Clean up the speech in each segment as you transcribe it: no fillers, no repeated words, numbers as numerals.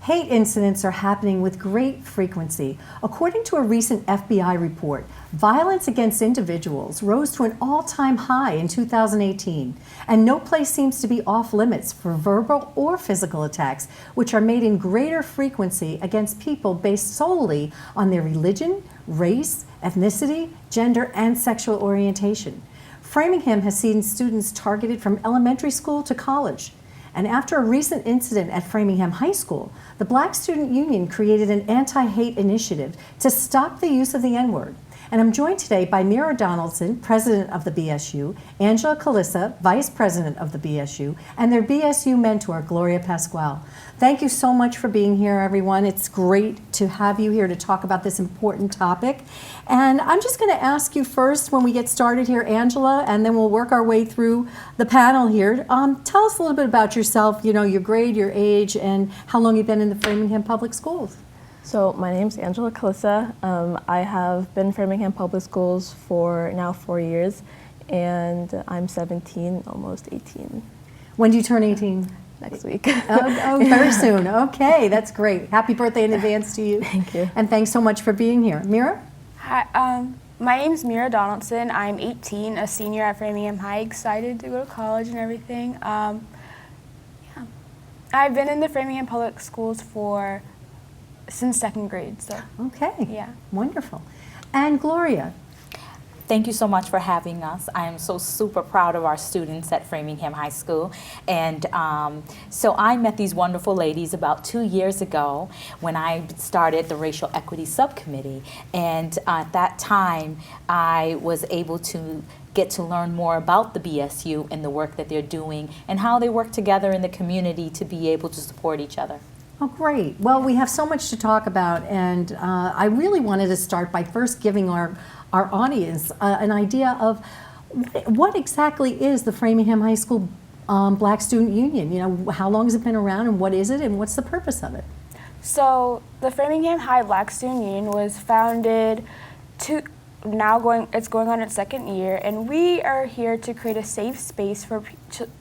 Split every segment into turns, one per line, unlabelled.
Hate incidents are happening with great frequency. According to a recent FBI report, violence against individuals rose to an all-time high in 2018, and no place seems to be off limits for verbal or physical attacks, which are made in greater frequency against people based solely on their religion, race, ethnicity, gender, and sexual orientation. Framingham has seen students targeted from elementary school to college. And after a recent incident at Framingham High School, the Black Student Union created an anti-hate initiative to stop the use of the N-word. And I'm joined today by Mira Donaldson, president of the BSU, Angela Calissa, vice president of the BSU, and their BSU mentor, Gloria Pasquale. Thank you so much for being here, everyone. It's great to have you here to talk about this important topic. And I'm just going to ask you first, when we get started here, Angela, and then we'll work our way through the panel here. Tell us a little bit about yourself, you know, your grade, your age, and how long you've been in the Framingham Public Schools.
So my name's Angela Calissa. I have been in Framingham Public Schools for now 4 years, and I'm 17, almost 18.
When do you turn 18?
Next week.
Oh, very soon. Okay, that's great. Happy birthday in advance to you.
Thank you.
And thanks so much for being here. Mira?
Hi, my name's Mira Donaldson. I'm 18, a senior at Framingham High, excited to go to college and everything. Yeah. I've been in the Framingham Public Schools since second grade, so.
Okay,
yeah.
Wonderful. And Gloria?
Thank you so much for having us. I am so super proud of our students at Framingham High School. And so I met these wonderful ladies about 2 years ago when I started the Racial Equity Subcommittee. And at that time, I was able to get to learn more about the BSU and the work that they're doing and how they work together in the community to be able to support each other.
Oh, great. Well, we have so much to talk about, and I really wanted to start by first giving our audience an idea of what exactly is the Framingham High School Black Student Union. You know, how long has it been around, and what is it, and what's the purpose of it?
So the Framingham High Black Student Union was founded it's going on its second year, and we are here to create a safe space for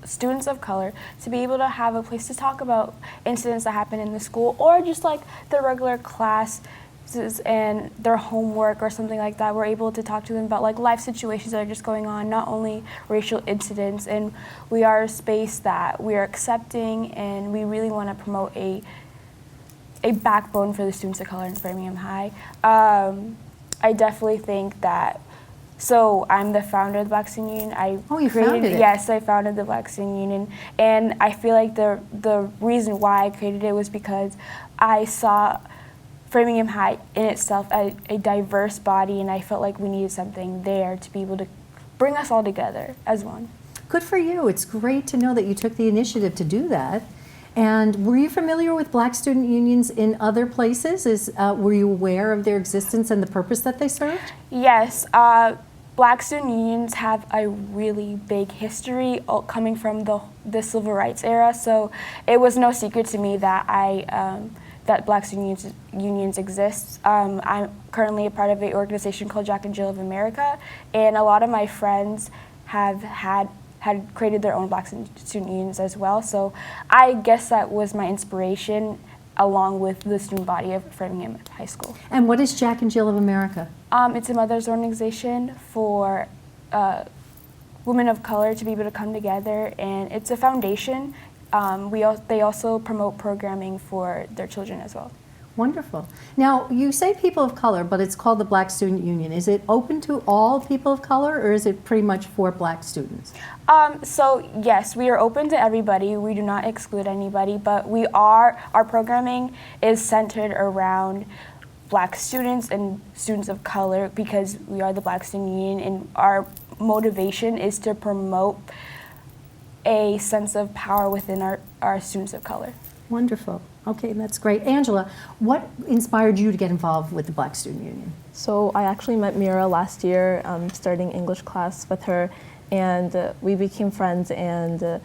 students of color to be able to have a place to talk about incidents that happen in the school, or just like their regular classes and their homework or something like that. We're able to talk to them about like life situations that are just going on, not only racial incidents. And we are a space that we are accepting, and we really want to promote a backbone for the students of color in Framingham High. I definitely think that, so I'm the founder of the Black Student Union.
You founded it?
Yes, I founded the Black Student Union. And I feel like the reason why I created it was because I saw Framingham High in itself as a diverse body, and I felt like we needed something there to be able to bring us all together as one.
Good for you. It's great to know that you took the initiative to do that. And were you familiar with Black student unions in other places? Were you aware of their existence and the purpose that they served?
Yes. Black student unions have a really big history coming from the civil rights era, so it was no secret to me that that Black student unions exist. I'm currently a part of an organization called Jack and Jill of America, and a lot of my friends had created their own Black student unions as well. So I guess that was my inspiration, along with the student body of Framingham High School. And
what is Jack and Jill of America?
It's a mother's organization for women of color to be able to come together, and it's a foundation. They also promote programming for their children as well.
Wonderful. Now, you say people of color, but it's called the Black Student Union. Is it open to all people of color, or is it pretty much for Black students?
So yes, we are open to everybody. We do not exclude anybody, but our programming is centered around Black students and students of color, because we are the Black Student Union, and our motivation is to promote a sense of power within our students of color.
Wonderful. Okay, that's great. Angela, what inspired you to get involved with the Black Student Union?
So I actually met Mira last year, starting English class with her, and we became friends, and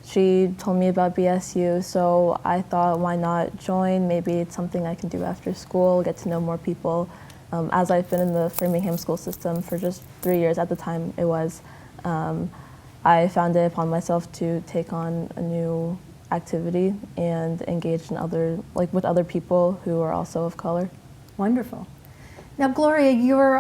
she told me about BSU, so I thought, why not join? Maybe it's something I can do after school, get to know more people. As I've been in the Framingham school system for just 3 years at the time it was, I found it upon myself to take on a new activity and engage in with other people who are also of color.
Wonderful. Now, Gloria, you're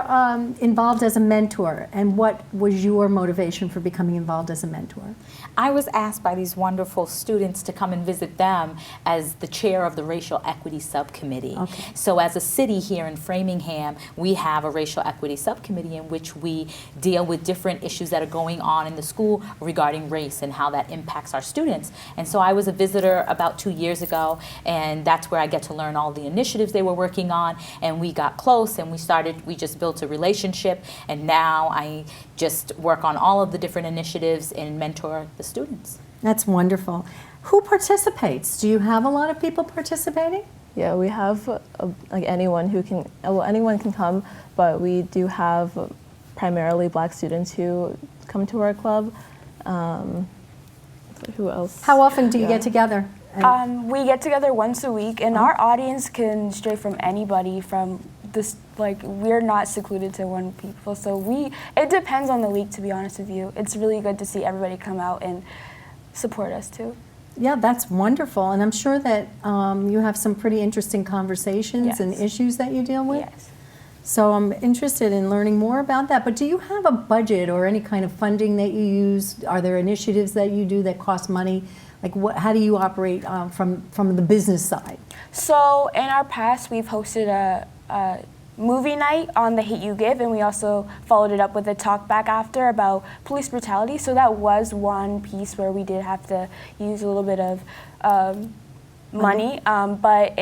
involved as a mentor, and what was your motivation for becoming involved as a mentor?
I was asked by these wonderful students to come and visit them as the chair of the Racial Equity Subcommittee.
Okay.
So as a city here in Framingham, we have a Racial Equity Subcommittee in which we deal with different issues that are going on in the school regarding race and how that impacts our students. And so I was a visitor about 2 years ago, and that's where I get to learn all the initiatives they were working on, and we got close and we just built a relationship, and now I just work on all of the different initiatives and mentor the students.
That's wonderful. Who participates? Do you have a lot of people participating?
Yeah, we have anyone who can, anyone can come, but we do have primarily Black students who come to our club. Who else?
How often do you get together?
We get together once a week, and our audience can stray from anybody from this, we're not secluded to one people, so it depends on the week, to be honest with you. It's really good to see everybody come out and support us too.
Yeah, that's wonderful, and I'm sure that you have some pretty interesting conversations and
Yes.
issues that you deal with.
Yes.
So I'm interested in learning more about that, but do you have a budget or any kind of funding that you use? Are there initiatives that you do that cost money? How do you operate from the business side?
So in our past, we've hosted a movie night on the Hate U Give, and we also followed it up with a talk back after about police brutality. So that was one piece where we did have to use a little bit of money. But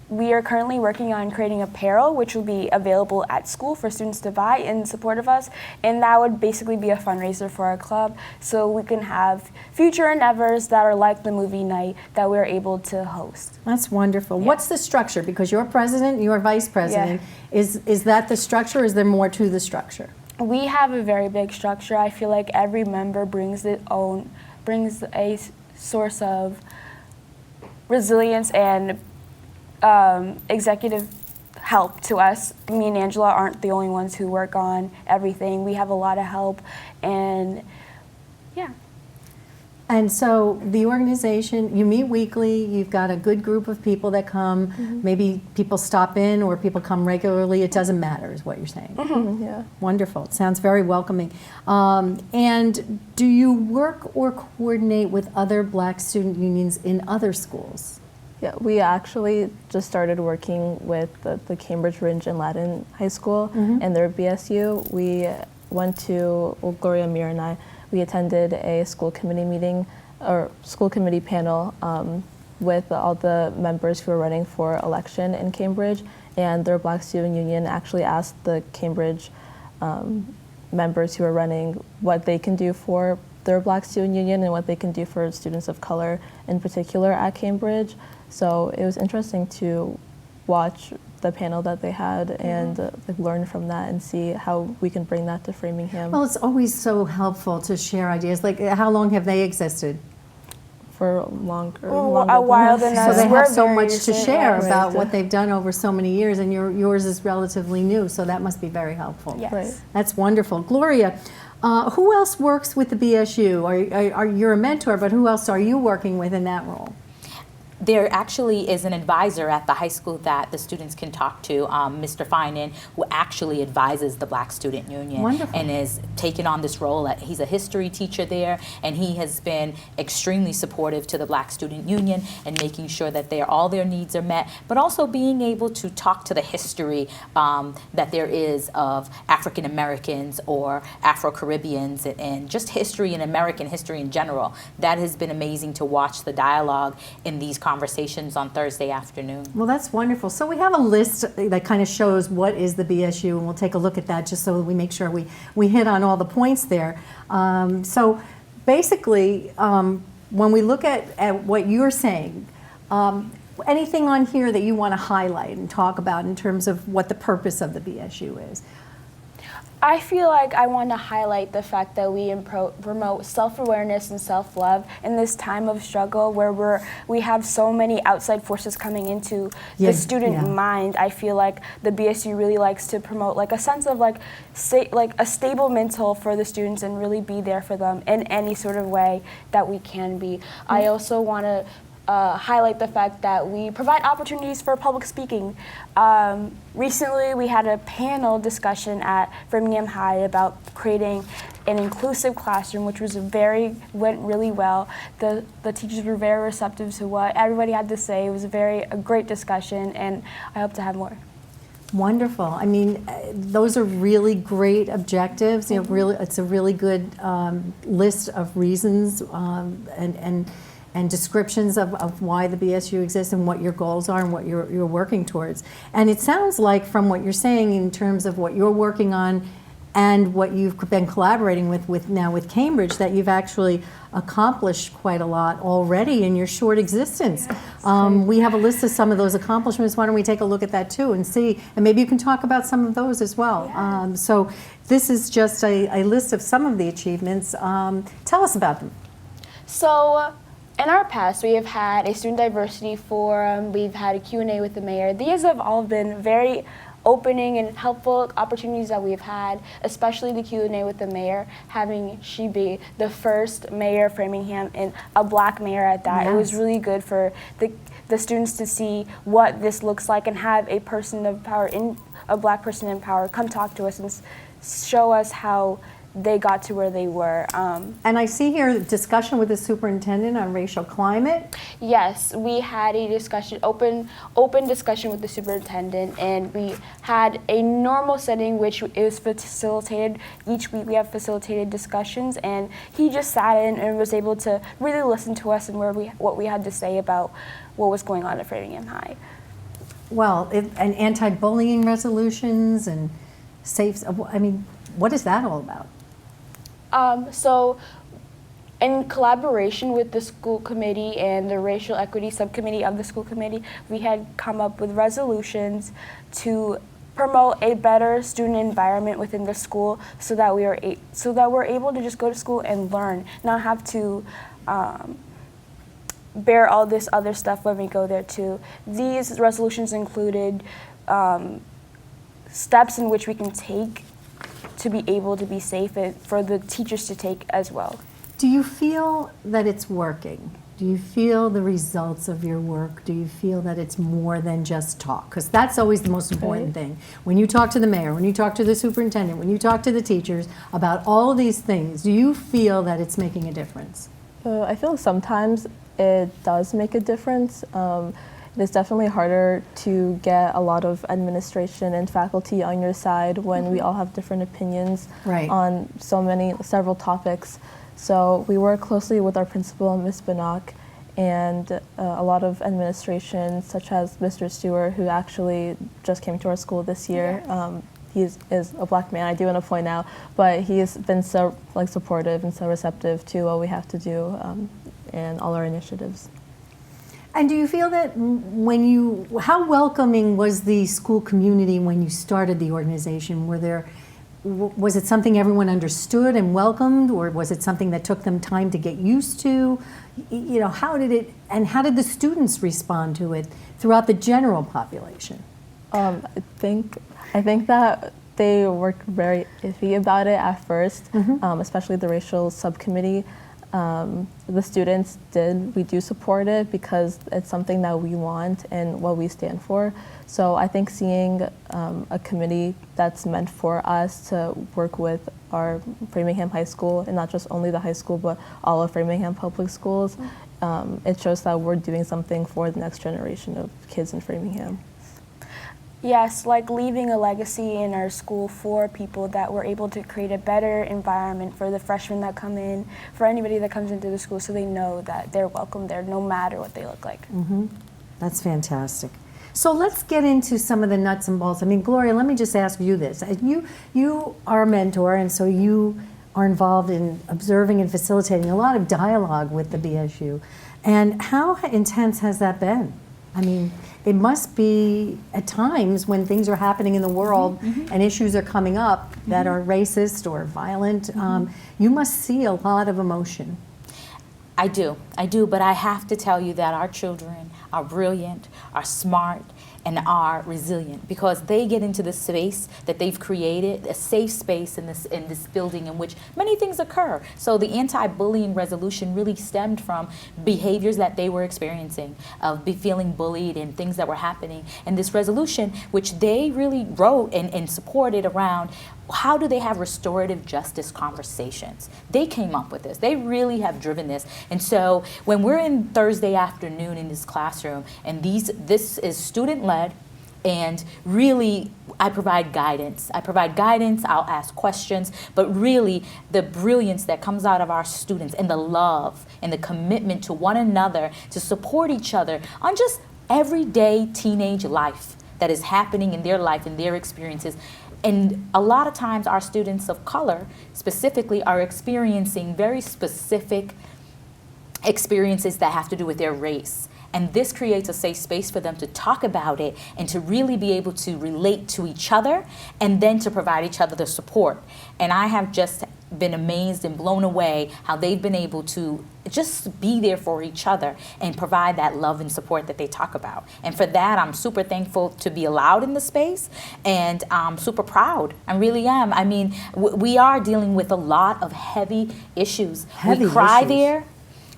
we are currently working on creating apparel, which will be available at school for students to buy in support of us, and that would basically be a fundraiser for our club, so we can have future endeavors that are like the movie night that we're able to host.
That's wonderful.
Yeah.
What's the structure? Because you're president, you're vice president. Is that the structure, or is there more to the structure?
We have a very big structure. I feel like every member brings a source of resilience and executive help to us. Me and Angela aren't the only ones who work on everything. We have a lot of help, and yeah.
And so the organization, you meet weekly, you've got a good group of people that come, maybe people stop in or people come regularly, it doesn't matter is what you're saying.
Yeah.
Wonderful, it sounds very welcoming. And do you work or coordinate with other Black student unions in other schools?
Yeah, we actually just started working with the Cambridge Ridge and Ladin High School and their BSU. We went to, Gloria, Mir, and I, we attended a school committee meeting, or school committee panel with all the members who were running for election in Cambridge, and their Black Student Union actually asked the Cambridge members who are running what they can do for their Black Student Union and what they can do for students of color in particular at Cambridge. So it was interesting to watch the panel that they had and learn from that and see how we can bring that to Framingham.
Well, it's always so helpful to share ideas. How long have they existed?
For longer
a while than us.
So they
We're
have so
very
much to
recent,
share
yes.
about what they've done over so many years, and yours is relatively new, so that must be very helpful.
Yes.
Right.
That's wonderful. Gloria, who else works with the BSU? You're a mentor, but who else are you working with in that role?
There actually is an advisor at the high school that the students can talk to, Mr. Finan, who actually advises the Black Student Union.
Wonderful.
And is taken on this role. He's a history teacher there, and he has been extremely supportive to the Black Student Union and making sure that all their needs are met, but also being able to talk to the history that there is of African Americans or Afro-Caribbeans and just history and American history in general. That has been amazing to watch the dialogue in these conversations on Thursday afternoon.
Well, that's wonderful. So we have a list that kind of shows what is the BSU, and we'll take a look at that just so we make sure we hit on all the points there. So basically, when we look at what you're saying, anything on here that you want to highlight and talk about in terms of what the purpose of the BSU is?
I feel like I want to highlight the fact that we promote self-awareness and self-love in this time of struggle where we have so many outside forces coming into the student mind. I feel like the BSU really likes to promote like a sense of like a stable mental for the students and really be there for them in any sort of way that we can be. I also want to highlight the fact that we provide opportunities for public speaking. Recently, we had a panel discussion at Framingham High about creating an inclusive classroom, which went really well. The teachers were very receptive to what everybody had to say. It was a great discussion, and I hope to have more.
Wonderful. I mean, those are really great objectives. You know, it's a really good list of reasons and descriptions of why the BSU exists and what your goals are and what you're working towards. And it sounds like from what you're saying in terms of what you're working on and what you've been collaborating with now with Cambridge, that you've actually accomplished quite a lot already in your short existence. We have a list of some of those accomplishments. Why don't we take a look at that too and see, and maybe you can talk about some of those as well. So this is just a list of some of the achievements. Tell us about them.
So, in our past, we have had a student diversity forum, we've had a Q&A with the mayor. These have all been very opening and helpful opportunities that we've had, especially the Q&A with the mayor, having she be the first mayor of Framingham and a Black mayor at that. Yes. It was really good for the students to see what this looks like and have a person of power, a Black person in power, come talk to us and show us how they got to where they were.
And I see here discussion with the superintendent on racial climate.
Yes, we had a discussion, open discussion with the superintendent, and we had a normal setting which is facilitated. Each week we have facilitated discussions, and he just sat in and was able to really listen to us and what we had to say about what was going on at Framingham High.
Well, and anti-bullying resolutions and I mean, what is that all about?
So, in collaboration with the school committee and the racial equity subcommittee of the school committee, we had come up with resolutions to promote a better student environment within the school, so that we're able to just go to school and learn, not have to bear all this other stuff when we go there too. These resolutions included steps in which we can take to be able to be safe, and for the teachers to take as well.
Do you feel that it's working? Do you feel the results of your work? Do you feel that it's more than just talk? Because that's always the most important thing. When you talk to the mayor, when you talk to the superintendent, when you talk to the teachers about all of these things, do you feel that it's making a difference?
I feel sometimes it does make a difference. It's definitely harder to get a lot of administration and faculty on your side when we all have different opinions on several topics. So we work closely with our principal, Ms. Bannock, and a lot of administration, such as Mr. Stewart, who actually just came to our school this year. He is a Black man, I do want to point out, but he has been so supportive and so receptive to what we have to do and all our initiatives.
And do you feel that how welcoming was the school community when you started the organization? Was it something everyone understood and welcomed, or was it something that took them time to get used to? You know, how did the students respond to it throughout the general population?
I think that they were very iffy about it at first, especially the racial subcommittee. The students we do support it because it's something that we want and what we stand for. So I think seeing a committee that's meant for us to work with our Framingham High School, and not just only the high school, but all of Framingham public schools, it shows that we're doing something for the next generation of kids in Framingham.
Yes, like leaving a legacy in our school for people that were able to create a better environment for the freshmen that come in, for anybody that comes into the school, so they know that they're welcome there no matter what they look like.
That's fantastic. So let's get into some of the nuts and bolts. I mean, Gloria, let me just ask you this. You are a mentor, and so you are involved in observing and facilitating a lot of dialogue with the BSU. And how intense has that been? I mean, it must be at times when things are happening in the world and issues are coming up that are racist or violent, you must see a lot of emotion.
I do, but I have to tell you that our children are brilliant, are smart, and are resilient because they get into the space that they've created, a safe space in this building in which many things occur. So the anti-bullying resolution really stemmed from behaviors that they were experiencing, of feeling bullied and things that were happening. And this resolution, which they really wrote and supported around, how do they have restorative justice conversations? They came up with this. They really have driven this. And so when we're in Thursday afternoon in this classroom, and this is student-led, and really I provide guidance. I'll ask questions, but really the brilliance that comes out of our students and the love and the commitment to one another to support each other on just everyday teenage life that is happening in their life and their experiences. And a lot of times our students of color specifically are experiencing very specific experiences that have to do with their race. And this creates a safe space for them to talk about it and to really be able to relate to each other and then to provide each other the support. And I have just been amazed and blown away how they've been able to just be there for each other and provide that love and support that they talk about. And for that, I'm super thankful to be allowed in the space, and I'm super proud. I really am. I mean, we are dealing with a lot of heavy issues. We cry there.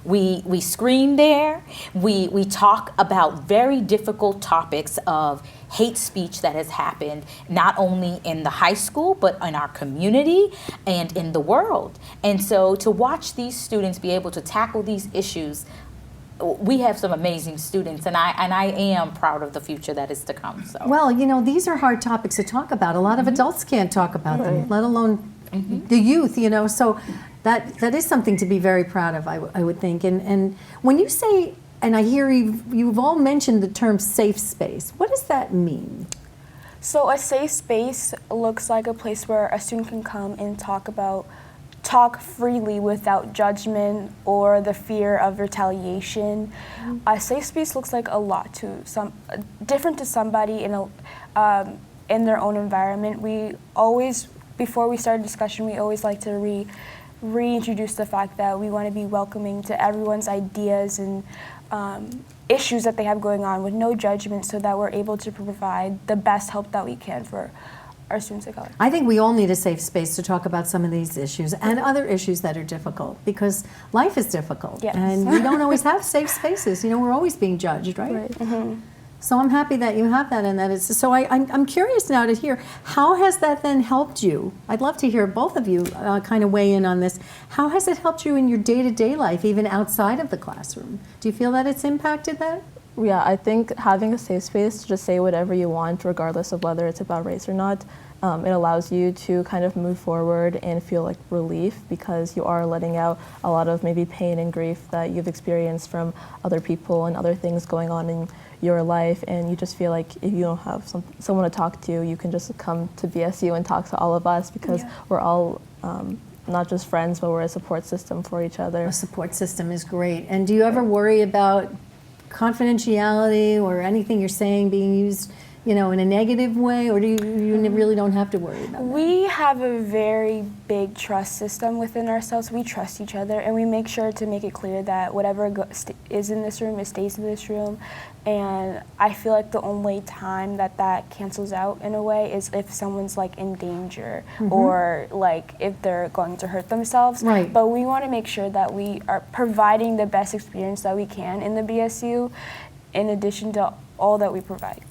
We scream there. We talk about very difficult topics of hate speech that has happened not only in the high school but in our community and in the world. And so to watch these students be able to tackle these issues, we have some amazing students, and I am proud of the future that is to come. So.
Well, you know, these are hard topics to talk about. A lot of adults can't talk about them, let alone the youth, you know. So that is something to be very proud of, I would think. And when you say, and I hear you've all mentioned the term safe space, what does that mean?
So a safe space looks like a place where a student can come and talk freely without judgment or the fear of retaliation. A safe space looks like a lot to different to somebody in their own environment. We always, before we start a discussion, we always like to reintroduce the fact that we want to be welcoming to everyone's ideas and issues that they have going on with no judgment, so that we're able to provide the best help that we can for our students of color.
I think we all need a safe space to talk about some of these issues and other issues that are difficult, because life is difficult.
Yes.
And we don't always have safe spaces. You know, we're always being judged, right? So I'm happy that you have that, and that is, so I'm curious now to hear, how has that then helped you? I'd love to hear both of you kind of weigh in on this. How has it helped you in your day-to-day life, even outside of the classroom? Do you feel that it's impacted that?
Yeah, I think having a safe space to just say whatever you want, regardless of whether it's about race or not, it allows you to kind of move forward and feel like relief, because you are letting out a lot of maybe pain and grief that you've experienced from other people and other things going on in your life, and you just feel like if you don't have someone to talk to, you can just come to BSU and talk to all of us, because we're all not just friends, but we're a support system for each other.
A support system is great. And do you ever worry about confidentiality or anything you're saying being used, you know, in a negative way, or do you really don't have to worry about that?
We have a very big trust system within ourselves. We trust each other, and we make sure to make it clear that whatever is in this room, it stays in this room. And I feel like the only time that cancels out in a way is if someone's like in danger or like if they're going to hurt themselves.
Right.
But we want to make sure that we are providing the best experience that we can in the BSU, in addition to all that we provide.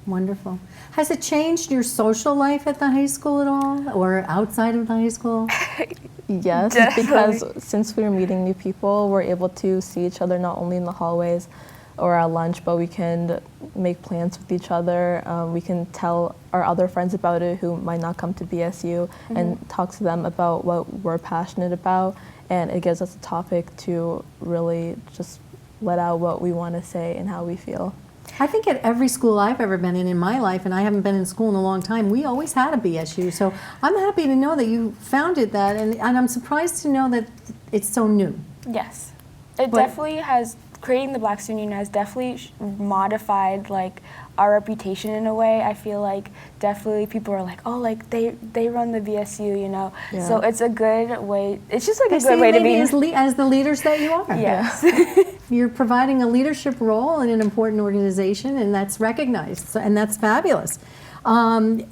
Wonderful. Has it changed your social life at the high school at all, or outside of the high school?
Yes,
Definitely.
because since we're meeting new people, we're able to see each other not only in the hallways or at lunch, but we can make plans with each other. We can tell our other friends about it who might not come to BSU and talk to them about what we're passionate about, and it gives us a topic to really just let out what we want to say and how we feel.
I think at every school I've ever been in my life, and I haven't been in school in a long time, we always had a BSU. So I'm happy to know that you founded that, and I'm surprised to know that it's so new.
Yes. It definitely has creating the Black Student Union has definitely modified like our reputation in a way. I feel like definitely people are like, oh, like they run the BSU, you know.
Yeah.
So it's a good way. It's just like
They
a
see
good way to
maybe
be.
as the leaders that you are.
Yes.
You're providing a leadership role in an important organization, and that's recognized, and that's fabulous. And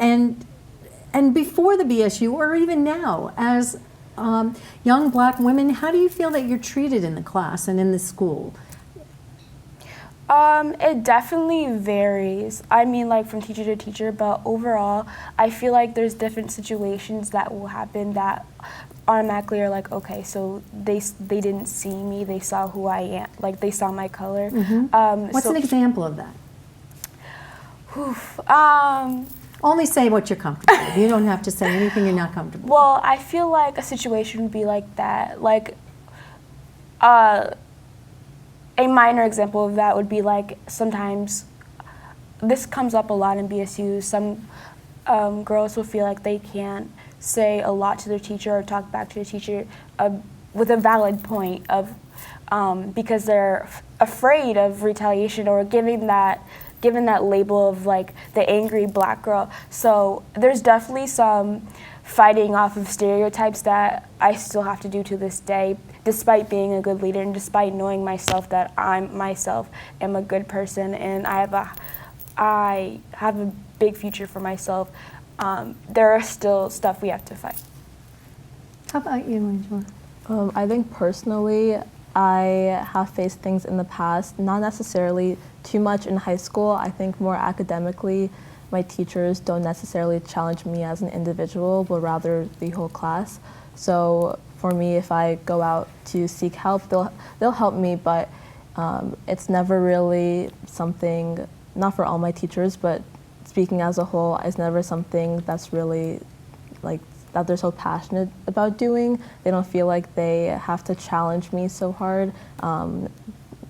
before the BSU, or even now, as young Black women, how do you feel that you're treated in the class and in the school?
It definitely varies. I mean, like from teacher to teacher, but overall, I feel like there's different situations that will happen that automatically are like, okay, so they didn't see me, they saw who I am, like they saw my color.
What's an example of that?
Oof,
Only say what you're comfortable with. You don't have to say anything you're not comfortable with.
well, I feel like a situation would be like that, like a minor example of that would be like sometimes, this comes up a lot in BSU, some girls will feel like they can't say a lot to their teacher or talk back to the teacher with a valid point of because they're afraid of retaliation or given that label of like the angry Black girl. So there's definitely some fighting off of stereotypes that I still have to do to this day, despite being a good leader and despite knowing myself that I myself am a good person and I have a big future for myself. There are still stuff we have to fight.
How about you, Angela?
I think personally, I have faced things in the past, not necessarily too much in high school. I think more academically, my teachers don't necessarily challenge me as an individual, but rather the whole class. So for me, if I go out to seek help, they'll help me, but it's never really something, not for all my teachers, but speaking as a whole, it's never something that's really like that they're so passionate about doing. They don't feel like they have to challenge me so hard.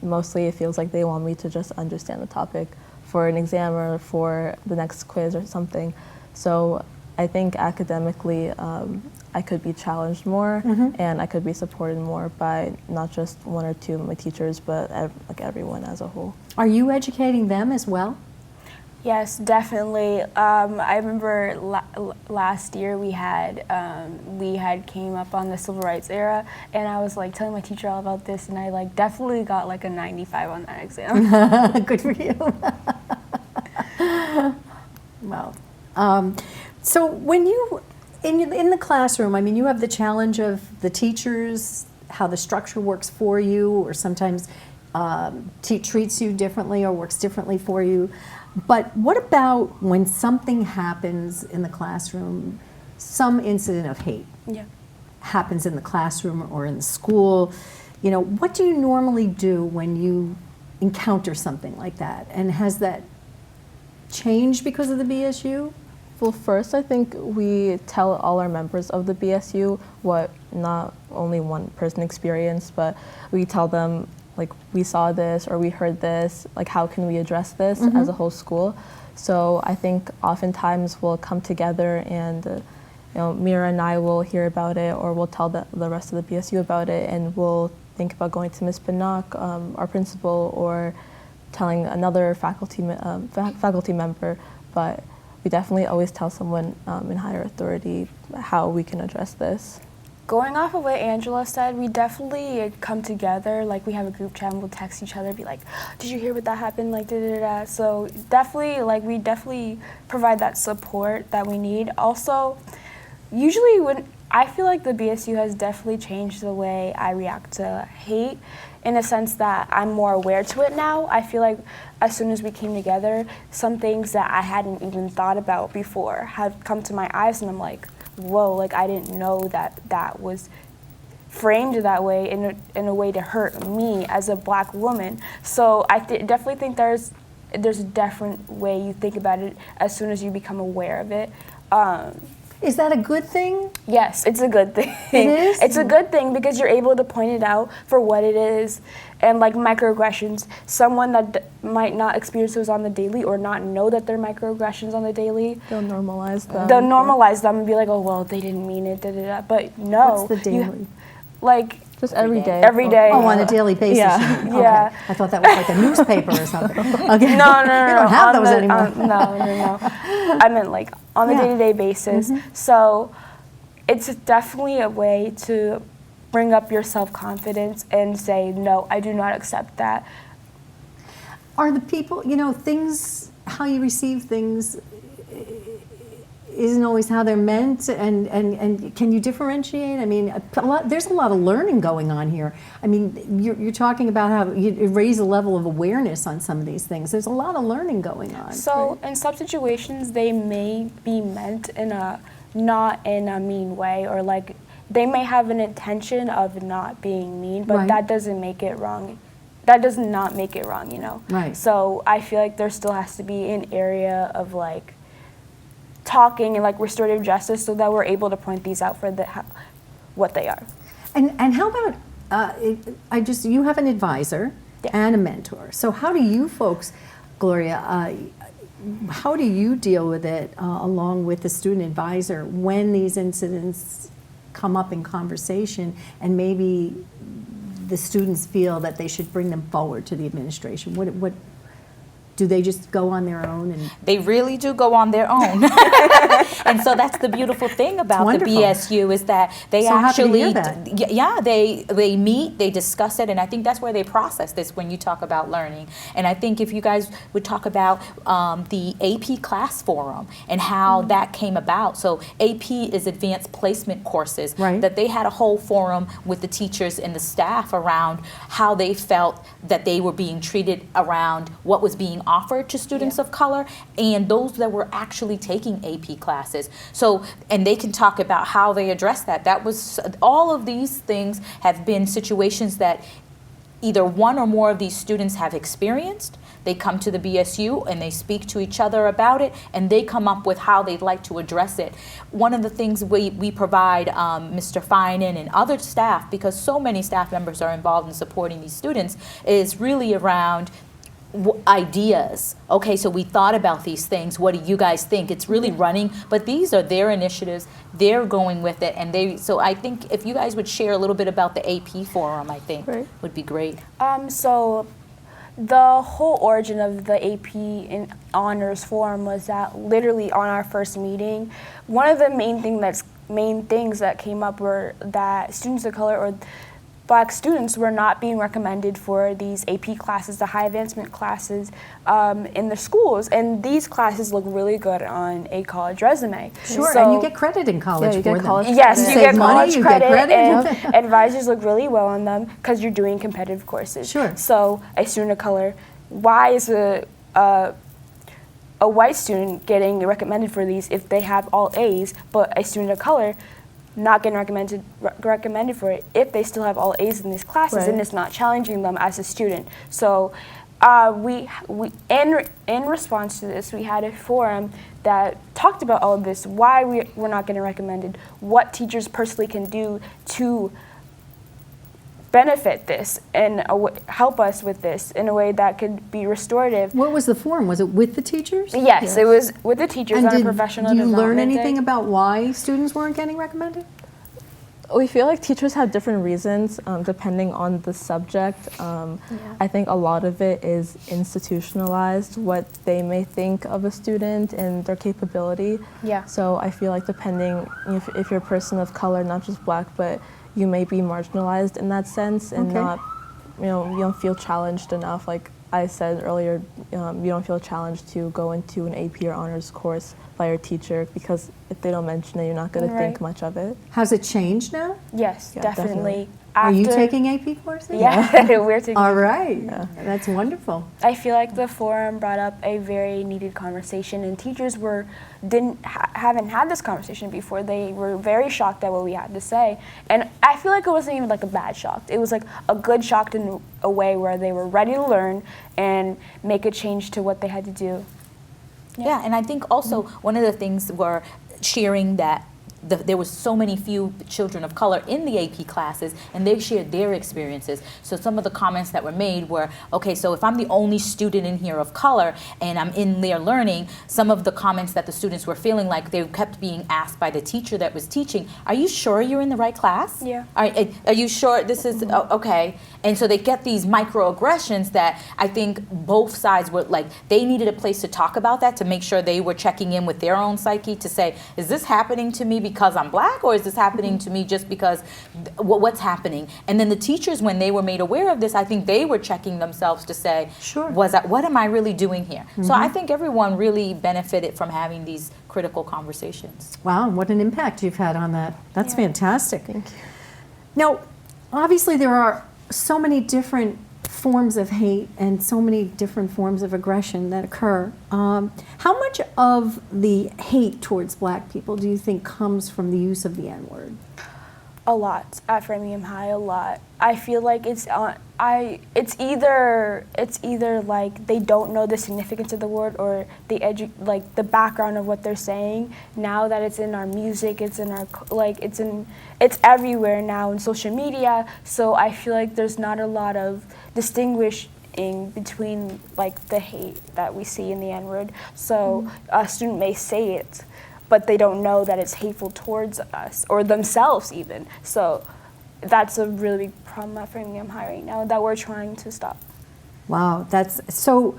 Mostly it feels like they want me to just understand the topic for an exam or for the next quiz or something. So I think academically I could be challenged more and I could be supported more by not just one or two of my teachers, but like everyone as a whole.
Are you educating them as well?
Yes, definitely. I remember last year we had came up on the civil rights era, and I was like telling my teacher all about this, and I like definitely got like a 95 on that exam.
Good for you. Well, so when you in the classroom, I mean, you have the challenge of the teachers, how the structure works for you, or sometimes treats you differently or works differently for you. But what about when something happens in the classroom, some incident of hate happens in the classroom or in the school? You know, what do you normally do when you encounter something like that? And has that changed because of the BSU?
Well, first, I think we tell all our members of the BSU what not only one person experienced, but we tell them, like, we saw this or we heard this, like, how can we address this as a whole school? So I think oftentimes we'll come together and, you know, Mira and I will hear about it, or we'll tell the rest of the BSU about it, and we'll think about going to Ms. Pinnock, our principal, or telling another faculty member, but we definitely always tell someone in higher authority how we can address this.
Going off of what Angela said, we definitely come together, like we have a group chat and we'll text each other, be like, did you hear what that happened, like da-da-da-da. So definitely, like we definitely provide that support that we need. Also, usually when, I feel like the BSU has definitely changed the way I react to hate, in a sense that I'm more aware to it now. I feel like as soon as we came together, some things that I hadn't even thought about before have come to my eyes, and I'm like, whoa, like I didn't know that that was framed that way in a way to hurt me as a Black woman. So I definitely think there's a different way you think about it as soon as you become aware of it.
Is that a good thing?
Yes, it's a good thing.
It is?
It's a good thing because you're able to point it out for what it is. And like microaggressions, someone that might not experience those on the daily or not know that they're microaggressions on the daily,
They'll normalize them.
They'll normalize them and be like, oh, well, they didn't mean it, da-da-da. But no.
What's the daily?
Like,
Just every day.
Every day.
Oh, on a daily basis.
Yeah.
you mean. Okay.
Yeah.
I thought that was like a newspaper or something. Okay.
No,
We don't have
on
those
the-
anymore.
no. I meant like on a
Yeah.
day-to-day basis. So it's definitely a way to bring up your self-confidence and say, no, I do not accept that.
Are the people, things, how you receive things isn't always how they're meant, and can you differentiate? I mean, there's a lot of learning going on here. I mean, you're talking about how you raise a level of awareness on some of these things. There's a lot of learning going on.
So in some situations, they may be meant not in a mean way, or like they may have an intention of not being mean, but
Right.
that doesn't make it wrong. That does not make it wrong,
Right.
So I feel like there still has to be an area of like talking and like restorative justice, so that we're able to point these out for what they are.
And how about, you have an advisor
Yeah.
and a mentor. So how do you folks, Gloria, how do you deal with it along with the student advisor when these incidents come up in conversation and maybe the students feel that they should bring them forward to the administration? What do they just go on their own? And
They really do go on their own. And so that's the beautiful thing about the
wonderful.
BSU is that they
So happy to
actually,
hear that.
yeah, they meet, they discuss it, and I think that's where they process this when you talk about learning. And I think if you guys would talk about the AP class forum and how that came about. So AP is advanced placement courses.
Right.
That they had a whole forum with the teachers and the staff around how they felt that they were being treated around what was being offered to students of color and those that were actually taking AP classes. So, and they can talk about how they address that. That was, all of these things have been situations that either one or more of these students have experienced. They come to the BSU and they speak to each other about it, and they come up with how they'd like to address it. One of the things we provide Mr. Finan and other staff, because so many staff members are involved in supporting these students, is really around ideas. Okay, so we thought about these things. What do you guys think? It's really running, but these are their initiatives. They're going with it, and so I think if you guys would share a little bit about the AP forum, I think
Right.
would be great.
So the whole origin of the AP in honors forum was that literally on our first meeting, one of the main things that came up were that students of color or Black students were not being recommended for these AP classes, the high advancement classes in the schools, and these classes look really good on a college resume.
sure,
So-
and you get credit in college
Yeah, you
for
get
them.
college
Yes,
credit.
you
Save
get
money,
college
you get
credit,
credit.
and advisors look really well on them because you're doing competitive courses.
Sure.
So a student of color, why is a white student getting recommended for these if they have all A's, but a student of color not getting recommended for it if they still have all A's in these classes,
Right.
and it's not challenging them as a student. So we in response to this, we had a forum that talked about all of this, why we're not getting recommended, what teachers personally can do to benefit this and help us with this in a way that could be restorative.
What was the forum? Was it with the teachers?
Yes, it was with the teachers
And
on a
did
professional
you
development
learn anything
day.
about why students weren't getting recommended?
We feel like teachers have different reasons depending on the subject. I think a lot of it is institutionalized, what they may think of a student and their capability.
Yeah.
So I feel like depending if you're a person of color, not just Black, but you may be marginalized in that sense and
Okay.
not, you don't feel challenged enough. Like I said earlier, you don't feel challenged to go into an AP or honors course by your teacher because if they don't mention it, you're not going to think
Right.
much of it.
Has it changed now?
Yes,
Yeah,
definitely.
definitely.
Are you
After-
taking AP courses?
Yeah, we're taking.
All right.
Yeah.
That's wonderful.
I feel like the forum brought up a very needed conversation, and teachers haven't had this conversation before. They were very shocked at what we had to say, and I feel like it wasn't even like a bad shock. It was like a good shock in a way where they were ready to learn and make a change to what they had to do.
Yeah, and I think also one of the things were sharing that there was so many few children of color in the AP classes, and they shared their experiences. So some of the comments that were made were, okay, so if I'm the only student in here of color and I'm in there learning, some of the comments that the students were feeling like they kept being asked by the teacher that was teaching, are you sure you're in the right class?
Yeah.
Are you sure this is, okay? And so they get these microaggressions that I think both sides were like, they needed a place to talk about that, to make sure they were checking in with their own psyche to say, is this happening to me because I'm black, or is this happening to me just because what's happening? And then the teachers, when they were made aware of this, I think they were checking themselves to say,
Sure.
what am I really doing here? So I think everyone really benefited from having these critical conversations.
Wow, what an impact you've had on that. That's
Yeah.
fantastic.
Thank you.
Now, obviously there are so many different forms of hate and so many different forms of aggression that occur. How much of the hate towards black people do you think comes from the use of the N-word?
A lot at Framingham High, a lot. I feel like it's either like they don't know the significance of the word, or like the background of what they're saying. Now that it's in our music, it's in our it's everywhere now in social media. So I feel like there's not a lot of distinguishing between like the hate that we see in the N-word. So a student may say it, but they don't know that it's hateful towards us or themselves even. So that's a really big problem at Framingham High right now that we're trying to stop.
Wow, that's so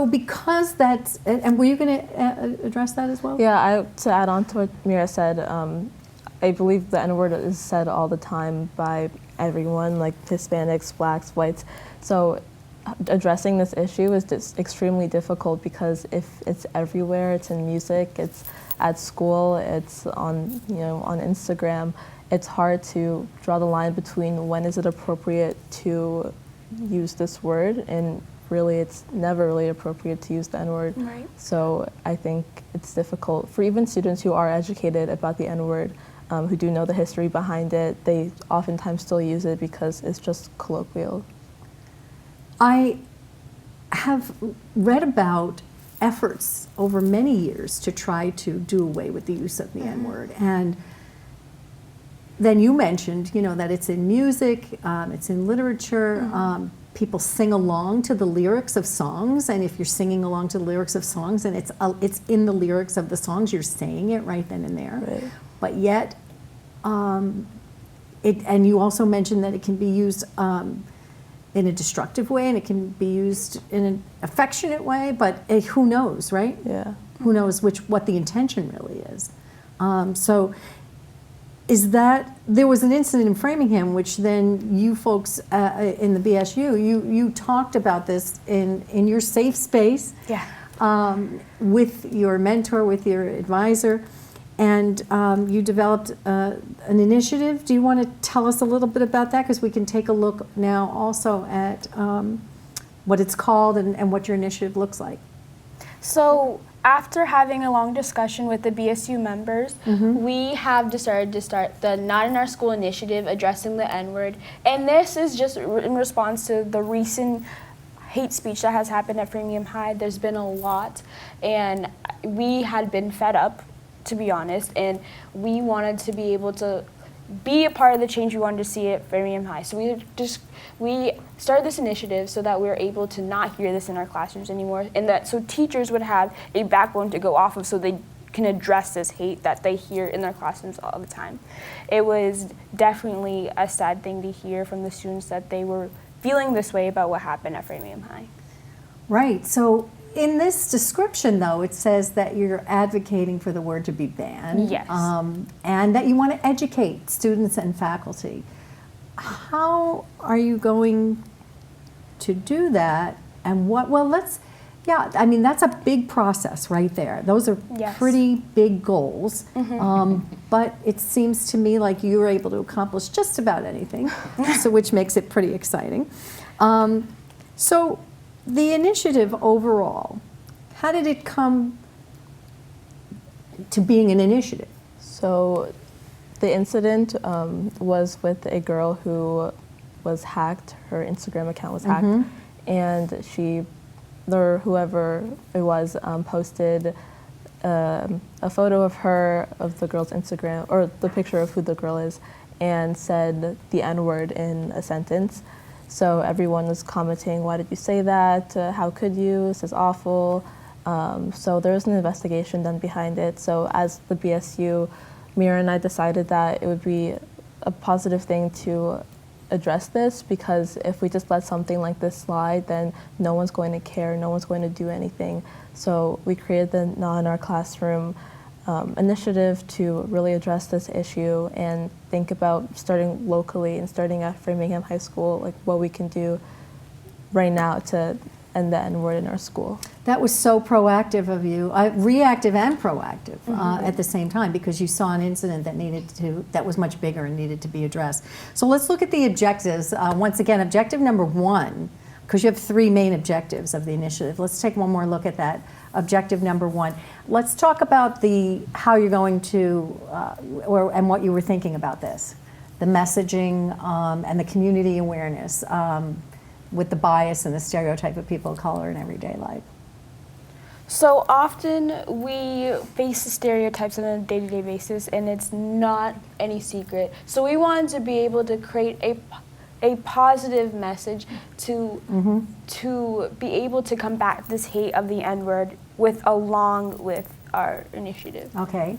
because that's, and were you going to address that as well?
Yeah, to add on to what Mira said, I believe the N-word is said all the time by everyone, like Hispanics, blacks, whites. So addressing this issue is just extremely difficult, because if it's everywhere, it's in music, it's at school, it's on on Instagram, it's hard to draw the line between when is it appropriate to use this word, and really it's never really appropriate to use the N-word.
Right.
So I think it's difficult for even students who are educated about the N-word, who do know the history behind it. They oftentimes still use it because it's just colloquial.
I have read about efforts over many years to try to do away with the use of the N-word. And then you mentioned, that it's in music, it's in literature, people sing along to the lyrics of songs, and if you're singing along to the lyrics of songs and it's in the lyrics of the songs, you're saying it right then and there.
Right.
But yet, and you also mentioned that it can be used in a destructive way, and it can be used in an affectionate way, but who knows, right?
Yeah.
Who knows what the intention really is. So is that, there was an incident in Framingham, which then you folks in the BSU, you talked about this in your safe space.
Yeah.
With your mentor, with your advisor, and you developed an initiative. Do you want to tell us a little bit about that? Because we can take a look now also at what it's called and what your initiative looks like.
So after having a long discussion with the BSU members, we have decided to start the Not in Our School initiative addressing the N-word. And this is just in response to the recent hate speech that has happened at Framingham High. There's been a lot, and we had been fed up, to be honest, and we wanted to be able to be a part of the change we wanted to see at Framingham High. So we started this initiative so that we were able to not hear this in our classrooms anymore, and that so teachers would have a backbone to go off of so they can address this hate that they hear in their classrooms all the time. It was definitely a sad thing to hear from the students that they were feeling this way about what happened at Framingham High.
Right. So in this description, though, it says that you're advocating for the word to be banned.
Yes.
And that you want to educate students and faculty. How are you going to do that? And I mean, that's a big process right there. Those are
Yes.
pretty big goals. But it seems to me like you were able to accomplish just about anything, so which makes it pretty exciting. So the initiative overall, how did it come to being an initiative?
So the incident was with a girl who was hacked. Her Instagram account was hacked, and whoever it was posted a photo of her, of the girl's Instagram, or the picture of who the girl is, and said the N-word in a sentence. So everyone was commenting, why did you say that? How could you? This is awful. So there was an investigation done behind it. So as the BSU, Mira and I decided that it would be a positive thing to address this, because if we just let something like this slide, then no one's going to care, no one's going to do anything. So we created the Not in Our Classroom initiative to really address this issue and think about starting locally and starting at Framingham High School, like what we can do right now to end the N-word in our school.
That was so proactive of you, reactive and proactive at the same time, because you saw an incident that was much bigger and needed to be addressed. So let's look at the objectives. Once again, objective number 1, because you have 3 main objectives of the initiative. Let's take one more look at that. Objective number 1. Let's talk about how you're going to, and what you were thinking about this, the messaging and the community awareness. With the bias and the stereotype of people of color in everyday life.
So often we face the stereotypes on a day-to-day basis, and it's not any secret. So we wanted to be able to create a positive message to be able to combat this hate of the N-word along with our initiative.
Okay.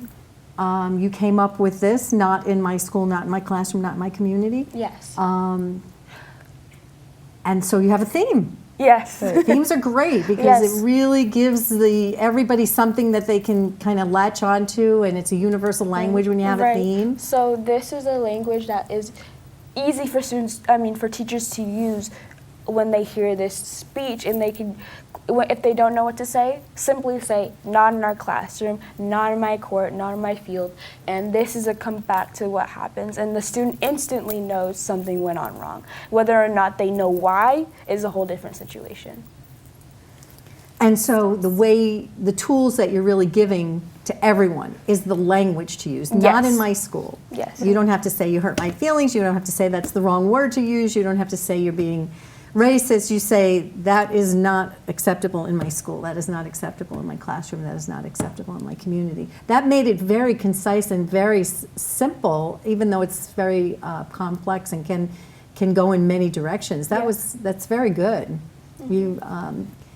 You came up with this, not in my school, not in my classroom, not in my community?
Yes.
And so you have a theme.
Yes.
Themes are great because
Yes.
it really gives everybody something that they can kind of latch onto, and it's a universal language when you have a theme.
So this is a language that is easy for for teachers to use when they hear this speech, and they can, if they don't know what to say, simply say, not in our classroom, not in my court, not in my field, and this is a comeback to what happens, and the student instantly knows something went on wrong. Whether or not they know why is a whole different situation.
And so the tools that you're really giving to everyone is the language to use, not in my school.
Yes.
You don't have to say you hurt my feelings, you don't have to say that's the wrong word to use, you don't have to say you're being racist, you say that is not acceptable in my school, that is not acceptable in my classroom, that is not acceptable in my community. That made it very concise and very simple, even though it's very complex and can go in many directions. That's very good. You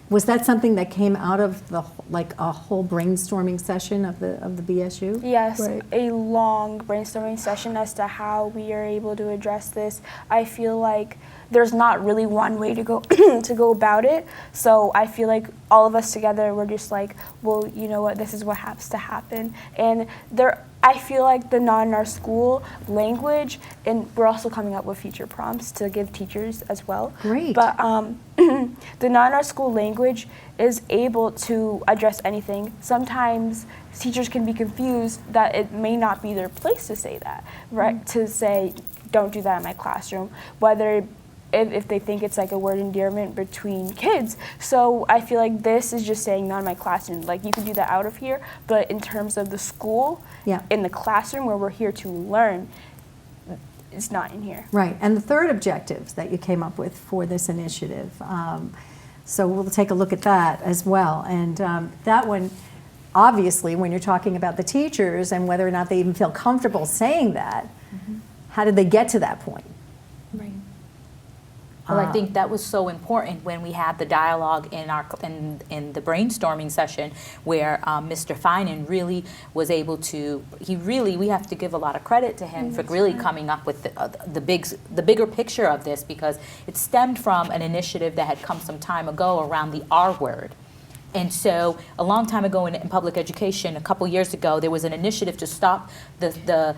was that something that came out of a whole brainstorming session of the BSU?
Yes,
Right.
a long brainstorming session as to how we are able to address this. I feel like there's not really one way to go to go about it. So I feel like all of us together, we're just like, well, you know what, this is what has to happen. And I feel like the Not in Our School language, and we're also coming up with future prompts to give teachers as well.
Great.
But the Not in Our School language is able to address anything. Sometimes teachers can be confused that it may not be their place to say that, right? To say, don't do that in my classroom, whether if they think it's like a word endearment between kids. So I feel like this is just saying not in my classroom. Like you can do that out of here, but in terms of the school, in the classroom where we're here to learn, it's not in here.
Right, and the third objective that you came up with for this initiative. So we'll take a look at that as well. And that one, obviously, when you're talking about the teachers and whether or not they even feel comfortable saying that, how did they get to that point?
Right. Well, I think that was so important when we had the dialogue in the brainstorming session, where Mr. Finan really was able to. We have to give a lot of credit to him for really coming up with the bigger picture of this, because it stemmed from an initiative that had come some time ago around the R word. And so a long time ago in public education, a couple years ago, there was an initiative to stop the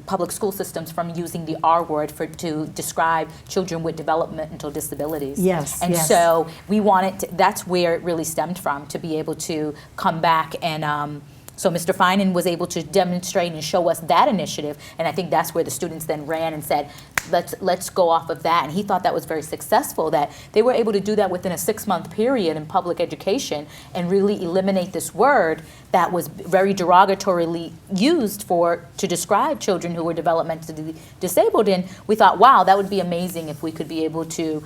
public school systems from using the R word to describe children with developmental disabilities.
Yes,
and
yes.
so we wanted to, that's where it really stemmed from, to be able to come back and so Mr. Finan was able to demonstrate and show us that initiative, and I think that's where the students then ran and said, let's go off of that. And he thought that was very successful, that they were able to do that within a 6-month period in public education and really eliminate this word that was very derogatorily used to describe children who were developmentally disabled. And we thought, wow, that would be amazing if we could be able to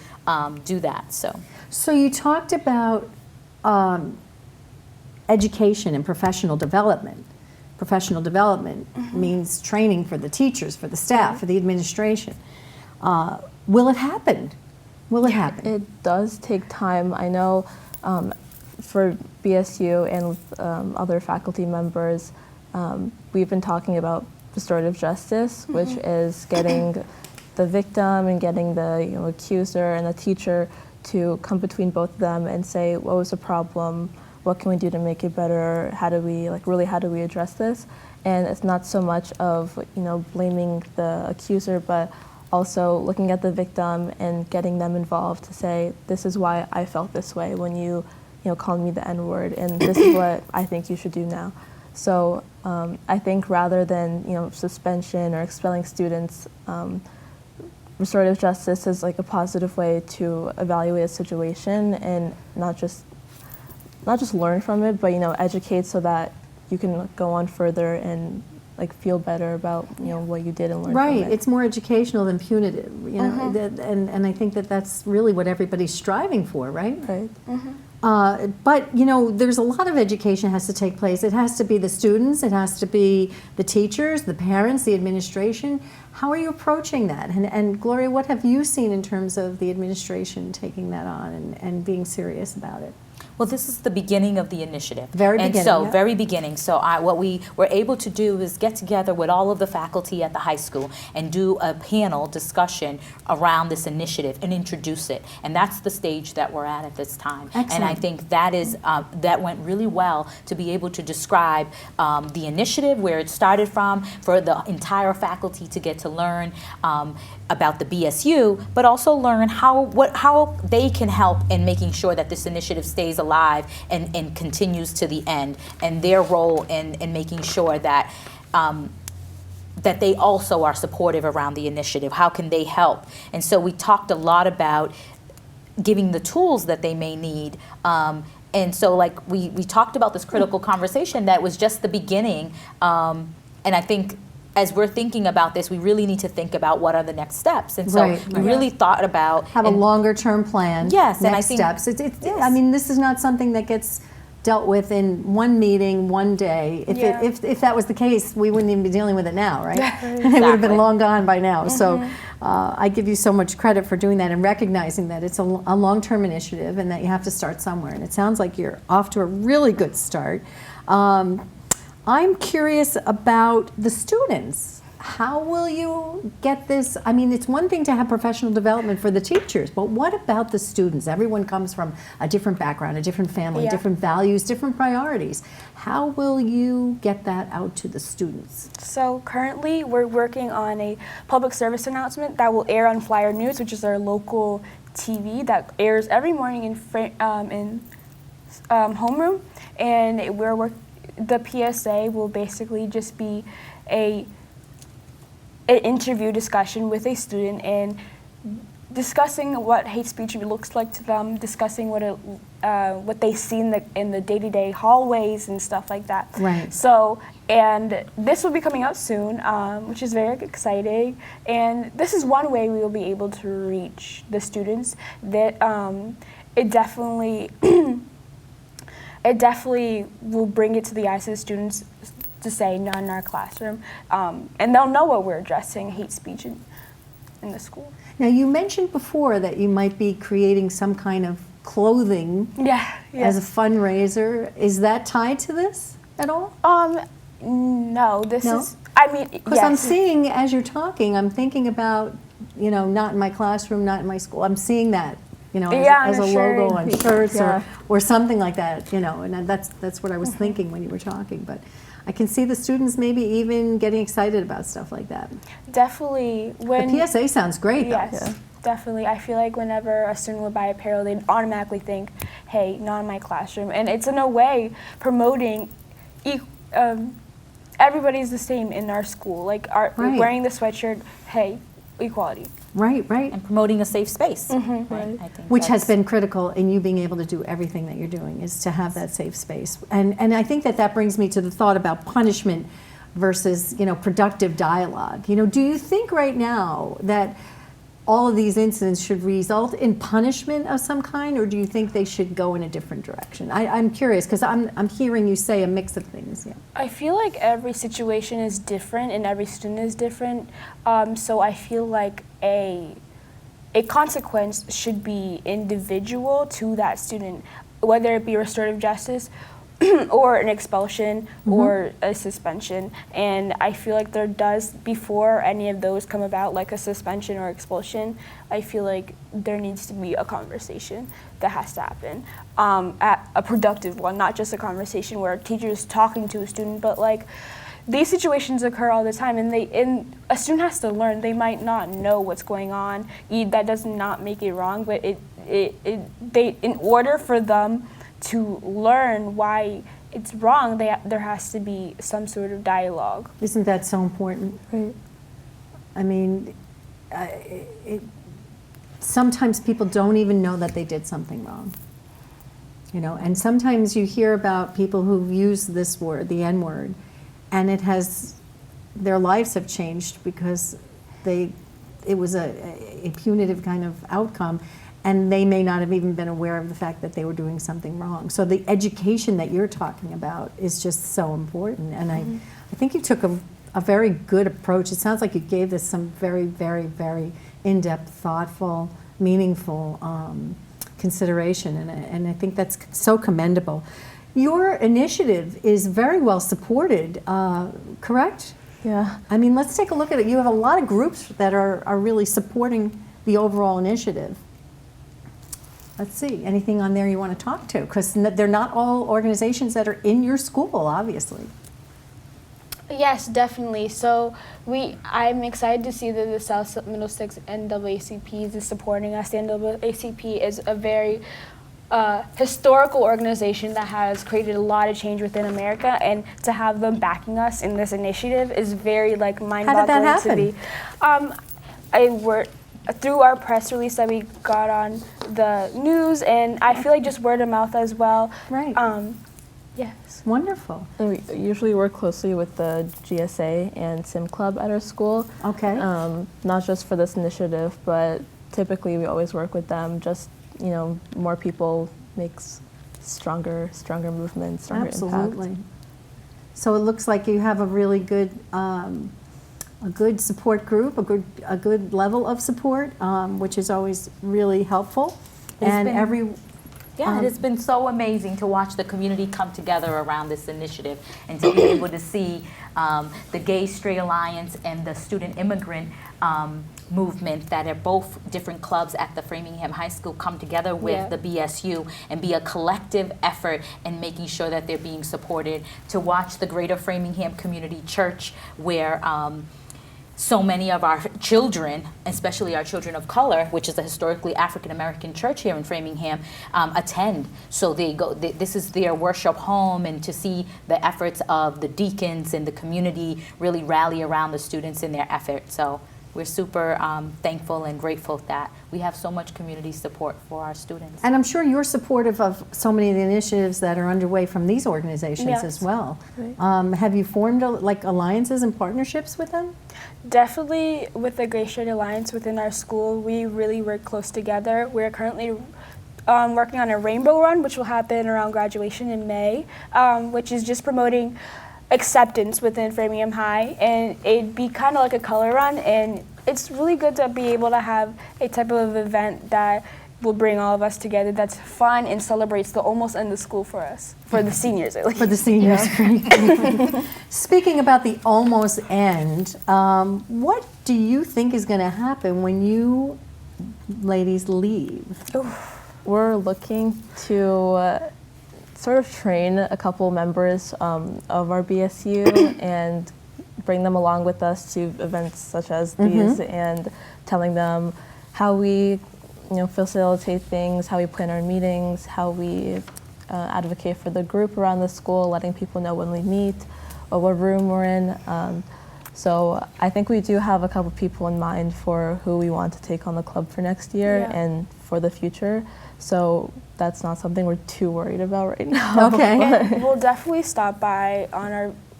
do that. So
you talked about education and professional development. Professional development means training for the teachers, for the staff, for the administration. Will it happen? Will it happen?
It does take time. I know for BSU and with other faculty members, we've been talking about restorative justice, which is getting the victim and getting the accuser and the teacher to come between both of them and say, what was the problem? What can we do to make it better? How do we how do we address this? And it's not so much of blaming the accuser, but also looking at the victim and getting them involved to say, this is why I felt this way when you called me the N-word, and this is what I think you should do now. So I think rather than suspension or expelling students, restorative justice is like a positive way to evaluate a situation and not just learn from it, but educate so that you can go on further and feel better about what you did and learn from it.
Right, it's more educational than punitive, and I think that's really what everybody's striving for, right?
Right.
But there's a lot of education has to take place. It has to be the students, it has to be the teachers, the parents, the administration. How are you approaching that? And Gloria, what have you seen in terms of the administration taking that on and being serious about it?
Well, this is the beginning of the initiative.
Very beginning,
And so,
yeah.
very beginning. So what we were able to do is get together with all of the faculty at the high school and do a panel discussion around this initiative and introduce it. And that's the stage that we're at this time.
Excellent.
And I think that is that went really well to be able to describe the initiative, where it started from, for the entire faculty to get to learn about the BSU, but also learn how they can help in making sure that this initiative stays alive and continues to the end, and their role in making sure that that they also are supportive around the initiative. How can they help? And so we talked a lot about giving the tools that they may need. And so we talked about this critical conversation that was just the beginning. And I think as we're thinking about this, we really need to think about what are the next steps. And so we really thought about
have a longer term plan.
Yes,
next
and I think
steps. I mean, this is not something that gets dealt with in one meeting, one day. If that was the case, we wouldn't even be dealing with it now, right? It would have been long gone by now. So I give you so much credit for doing that and recognizing that it's a long-term initiative and that you have to start somewhere. And it sounds like you're off to a really good start. I'm curious about the students. How will you get this? I mean, it's one thing to have professional development for the teachers, but what about the students? Everyone comes from a different background, a different family, different values, different priorities. How will you get that out to the students?
So currently we're working on a public service announcement that will air on Flyer News, which is our local TV that airs every morning in homeroom, and the PSA will basically just be an interview discussion with a student and discussing what hate speech looks like to them, discussing what they see in the day-to-day hallways and stuff like that.
Right. So,
and this will be coming out soon, which is very exciting. And this is one way we will be able to reach the students. That it definitely will bring it to the eyes of the students to say, not in our classroom. And they'll know what we're addressing, hate speech in the school.
Now, you mentioned before that you might be creating some kind of clothing as a fundraiser. Is that tied to this at all?
No, this is, I mean,
because I'm seeing, as you're talking, I'm thinking about, not in my classroom, not in my school. I'm seeing that. As a logo on shirts or something like that, and that's what I was thinking when you were talking. But I can see the students maybe even getting excited about stuff like that.
Definitely.
The PSA sounds great, though.
Yes, definitely. I feel like whenever a student would buy apparel, they'd automatically think, hey, not in my classroom. And it's in a way promoting everybody's the same in our school. Like wearing the sweatshirt, hey, equality.
Right.
And promoting a safe space.
Mm-hmm.
Right? I think
Which has been critical in you being able to do everything that you're doing, is to have that safe space. And I think that brings me to the thought about punishment versus, productive dialogue. Do you think right now that all of these incidents should result in punishment of some kind, or do you think they should go in a different direction? I'm curious, because I'm hearing you say a mix of things. Yeah.
I feel like every situation is different and every student is different. So I feel like a consequence should be individual to that student, whether it be restorative justice or an expulsion or a suspension. And I feel like there does, before any of those come about, like a suspension or expulsion, I feel like there needs to be a conversation that has to happen, at a productive one, not just a conversation where a teacher is talking to a student, but like these situations occur all the time, and a student has to learn. They might not know what's going on. That does not make it wrong, but in order for them to learn why it's wrong, there has to be some sort of dialogue.
Isn't that so important?
Right.
I mean, sometimes people don't even know that they did something wrong. You know, and sometimes you hear about people who've used this word, the N-word, and their lives have changed because it was a punitive kind of outcome, and they may not have even been aware of the fact that they were doing something wrong. So the education that you're talking about is just so important, and I think you took a very good approach. It sounds like you gave this some very, very, very in-depth, thoughtful, meaningful consideration, and I think that's so commendable. Your initiative is very well supported, correct?
Yeah.
I mean, let's take a look at it. You have a lot of groups that are really supporting the overall initiative. Let's see, anything on there you want to talk to? Because they're not all organizations that are in your school, obviously.
Yes, definitely. So I'm excited to see that the South Middlesex NAACP is supporting us. The NAACP is a very historical organization that has created a lot of change within America, and to have them backing us in this initiative is very mind-boggling.
How did that happen?
I worked through our press release that we got on the news, and I feel like just word of mouth as well.
Right.
Yes.
Wonderful.
And we usually work closely with the GSA and Sim Club at our school.
Okay.
Not just for this initiative, but typically we always work with them. Just, more people makes stronger movements, stronger
Absolutely.
impact.
So it looks like you have a really good, a good support group, a good level of support, which is always really helpful.
It has been so amazing to watch the community come together around this initiative, and to be able to see the Gay Straight Alliance and the Student Immigrant movement, that are both different clubs at the Framingham High School, come together with the BSU and be a collective effort in making sure that they're being supported. To watch the Greater Framingham Community Church, where so many of our children, especially our children of color, which is a historically African American church here in Framingham, attend. So they go. This is their worship home, and to see the efforts of the deacons and the community really rally around the students in their efforts. So we're super thankful and grateful that we have so much community support for our students.
And I'm sure you're supportive of so many of the initiatives that are underway from these organizations as well.
Right.
Have you formed alliances and partnerships with them?
Definitely with the Gay Straight Alliance within our school, we really work close together. We're currently working on a rainbow run, which will happen around graduation in May, which is just promoting acceptance within Framingham High, and it'd be kind of like a color run, and it's really good to be able to have a type of event that will bring all of us together, that's fun and celebrates the almost end of school for us, for the seniors at least.
For the seniors. Speaking about the almost end, what do you think is going to happen when you ladies leave?
We're looking to sort of train a couple members of our BSU and bring them along with us to events such as these, and telling them how we facilitate things, how we plan our meetings, how we advocate for the group around the school, letting people know when we meet or what room we're in. So I think we do have a couple people in mind for who we want to take on the club for next year and for the future. So that's not something we're too worried about right now.
Okay.
We'll definitely stop by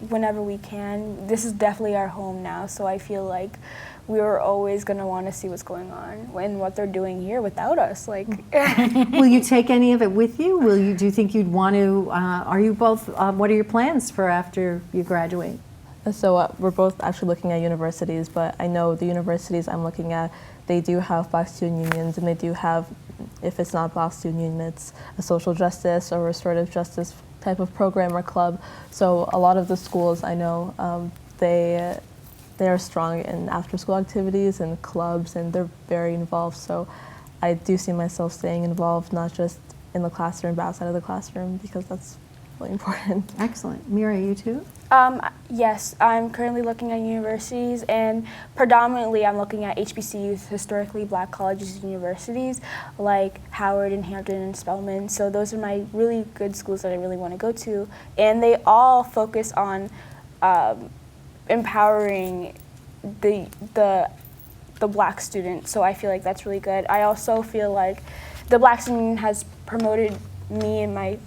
whenever we can. This is definitely our home now, so I feel like we were always going to want to see what's going on and what they're doing here without us. Like,
Will you take any of it with you? Do you think you'd want to, are you both, what are your plans for after you graduate?
So we're both actually looking at universities, but I know the universities I'm looking at, they do have Black student unions, and they do have, if it's not Black student union, it's a social justice or restorative justice type of program or club. So a lot of the schools I know, they are strong in after-school activities and clubs, and they're very involved. So I do see myself staying involved, not just in the classroom, but outside of the classroom, because that's really important.
Excellent. Mira, you too?
Yes, I'm currently looking at universities, and predominantly I'm looking at HBCUs, historically Black colleges and universities, like Howard and Hampton and Spelman. So those are my really good schools that I really want to go to, and they all focus on empowering the Black student. So I feel like that's really good. I also feel like the Black student has promoted me and my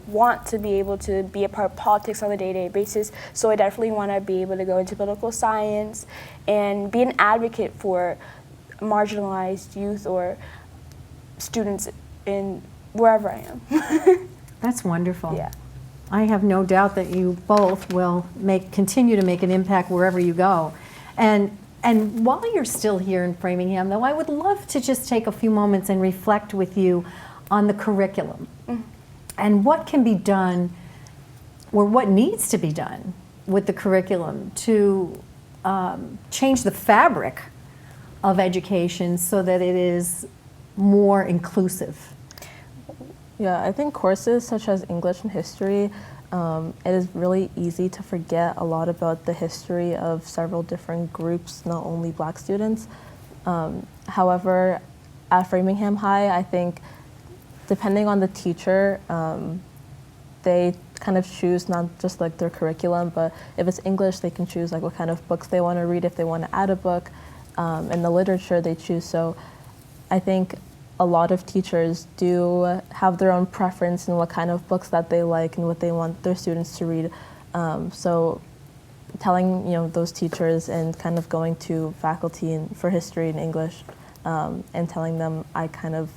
want to be able to be a part of politics on a day-to-day basis. So I definitely want to be able to go into political science and be an advocate for marginalized youth or students in wherever I am.
That's wonderful.
Yeah.
I have no doubt that you both will continue to make an impact wherever you go. And while you're still here in Framingham, though, I would love to just take a few moments and reflect with you on the curriculum. And what can be done, or what needs to be done with the curriculum to change the fabric of education so that it is more inclusive?
Yeah, I think courses such as English and history, it is really easy to forget a lot about the history of several different groups, not only Black students. However, at Framingham High, I think depending on the teacher, they kind of choose not just like their curriculum, but if it's English, they can choose like what kind of books they want to read, if they want to add a book, and the literature they choose. So I think a lot of teachers do have their own preference in what kind of books that they like and what they want their students to read. So telling those teachers and kind of going to faculty for history and English and telling them I kind of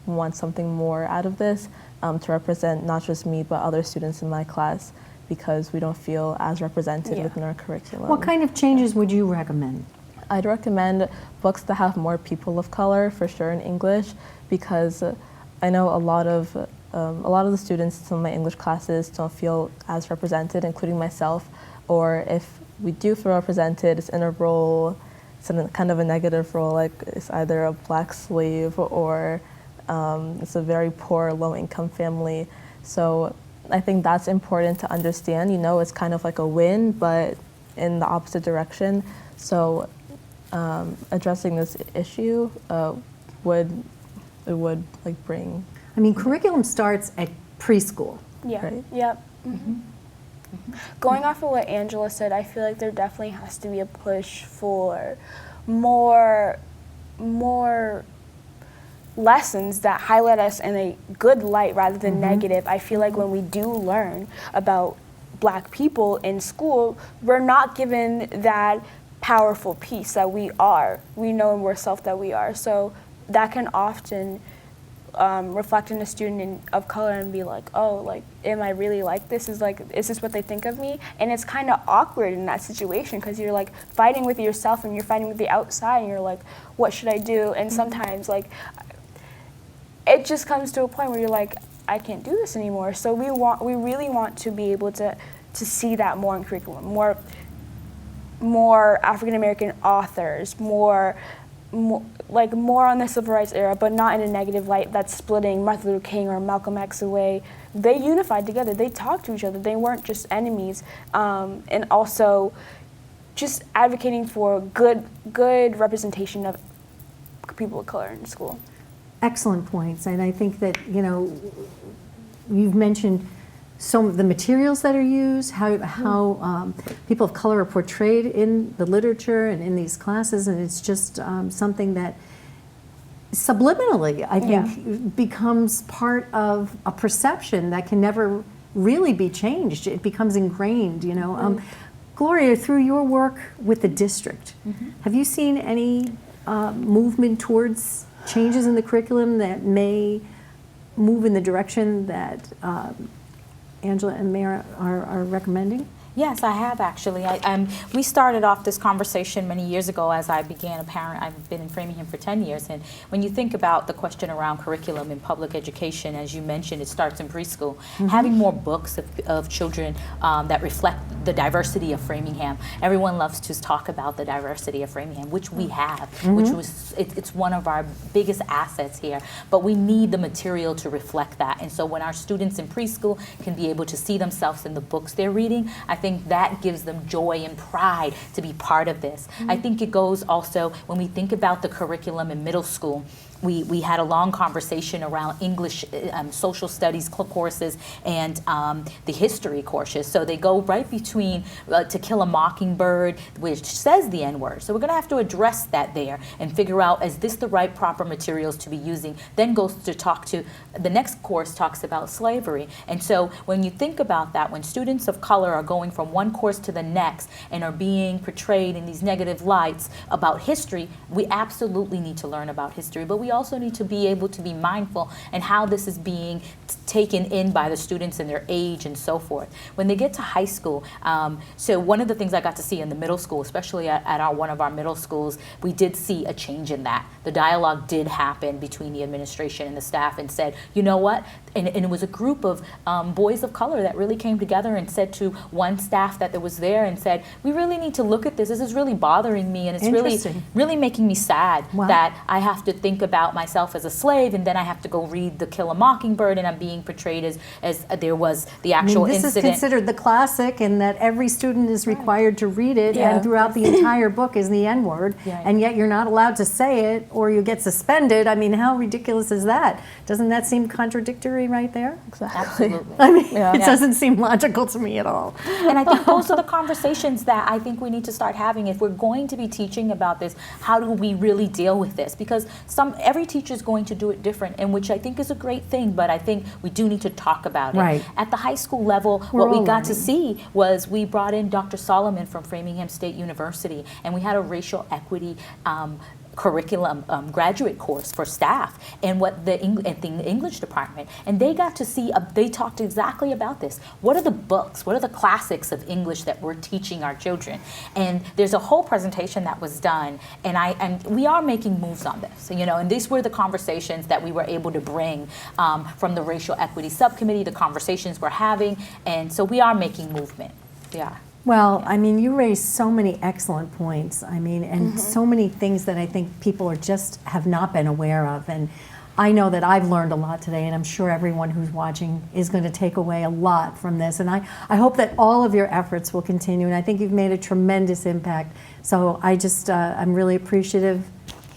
want something more out of this to represent not just me but other students in my class, because we don't feel as represented within our curriculum.
What kind of changes would you recommend?
I'd recommend books that have more people of color, for sure, in English, because I know a lot of the students in my English classes don't feel as represented, including myself, or if we do feel represented, it's in a role, it's in kind of a negative role, like it's either a Black slave or it's a very poor, low-income family. So I think that's important to understand. It's kind of like a win, but in the opposite direction. So addressing this issue would like bring.
I mean, curriculum starts at preschool.
Yeah.
Right.
Yep. Going off of what Angela said, I feel like there definitely has to be a push for more lessons that highlight us in a good light rather than negative. I feel like when we do learn about Black people in school, we're not given that powerful piece that we are. We know in ourselves that we are. So that can often reflect in a student of color and be like, oh, like, am I really like this? Is this what they think of me? And it's kind of awkward in that situation because you're like fighting with yourself and you're fighting with the outside and you're like, what should I do? And sometimes like it just comes to a point where you're like, I can't do this anymore. So we really want to be able to see that more in curriculum, more African American authors, more on the civil rights era, but not in a negative light that's splitting Martin Luther King or Malcolm X away. They unified together. They talked to each other. They weren't just enemies. And also just advocating for good representation of people of color in school.
Excellent points. And I think that, you've mentioned some of the materials that are used, how people of color are portrayed in the literature and in these classes, and it's just something that subliminally, I think, becomes part of a perception that can never really be changed. It becomes ingrained, Gloria, through your work with the district, have you seen any movement towards changes in the curriculum that may move in the direction that Angela and Mara are recommending?
Yes, I have actually. We started off this conversation many years ago as I began a parent. I've been in Framingham for 10 years, and when you think about the question around curriculum in public education, as you mentioned, it starts in preschool. Having more books of children that reflect the diversity of Framingham. Everyone loves to talk about the diversity of Framingham, which we have, it's one of our biggest assets here, but we need the material to reflect that. And so when our students in preschool can be able to see themselves in the books they're reading, I think that gives them joy and pride to be part of this. I think it goes also when we think about the curriculum in middle school. We had a long conversation around English, social studies courses, and the history courses. So they go right between To Kill a Mockingbird, which says the N-word. So we're going to have to address that there and figure out, is this the right proper materials to be using? Then goes to talk to, the next course talks about slavery. And so when you think about that, when students of color are going from one course to the next and are being portrayed in these negative lights about history, we absolutely need to learn about history. But we also need to be able to be mindful and how this is being taken in by the students and their age and so forth. When they get to high school, so one of the things I got to see in the middle school, especially at one of our middle schools, we did see a change in that. The dialogue did happen between the administration and the staff and said, you know what? And it was a group of boys of color that really came together and said to one staff that was there and said, we really need to look at this. This is really bothering me, and it's really making me sad that I have to think about myself as a slave, and then I have to go read The Kill a Mockingbird, and I'm being portrayed as there was the actual
this
incident.
This is considered the classic, and that every student is required to read it, and throughout the entire book is the N-word, and yet you're not allowed to say it or you get suspended. I mean, how ridiculous is that? Doesn't that seem contradictory right there?
Exactly.
Absolutely.
I mean, it doesn't seem logical to me at all.
And I think those are the conversations that I think we need to start having. If we're going to be teaching about this, how do we really deal with this? Because every teacher is going to do it different, and which I think is a great thing, but I think we do need to talk about it.
Right.
At the high school level, what we got to see was we brought in Dr. Solomon from Framingham State University, and we had a racial equity curriculum graduate course for staff and the English department, and they got to see, they talked exactly about this. What are the books, what are the classics of English that we're teaching our children? And there's a whole presentation that was done, and we are making moves on this, and these were the conversations that we were able to bring from the racial equity subcommittee, the conversations we're having, and so we are making movement. Yeah.
Well, I mean, you raised so many excellent points. I mean, and so many things that I think people have not been aware of. And I know that I've learned a lot today, and I'm sure everyone who's watching is going to take away a lot from this. And I hope that all of your efforts will continue. And I think you've made a tremendous impact. So I'm really appreciative,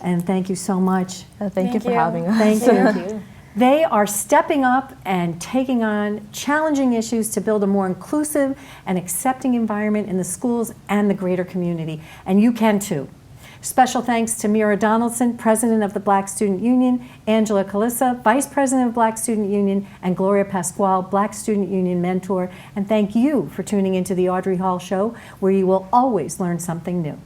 and thank you so much.
Thank you for having us.
Thank you. They are stepping up and taking on challenging issues to build a more inclusive and accepting environment in the schools and the greater community. And you can too. Special thanks to Mira Donaldson, President of the Black Student Union, Angela Calissa, Vice President of Black Student Union, and Gloria Pasquale, Black Student Union Mentor. And thank you for tuning into the Audrey Hall Show, where you will always learn something new.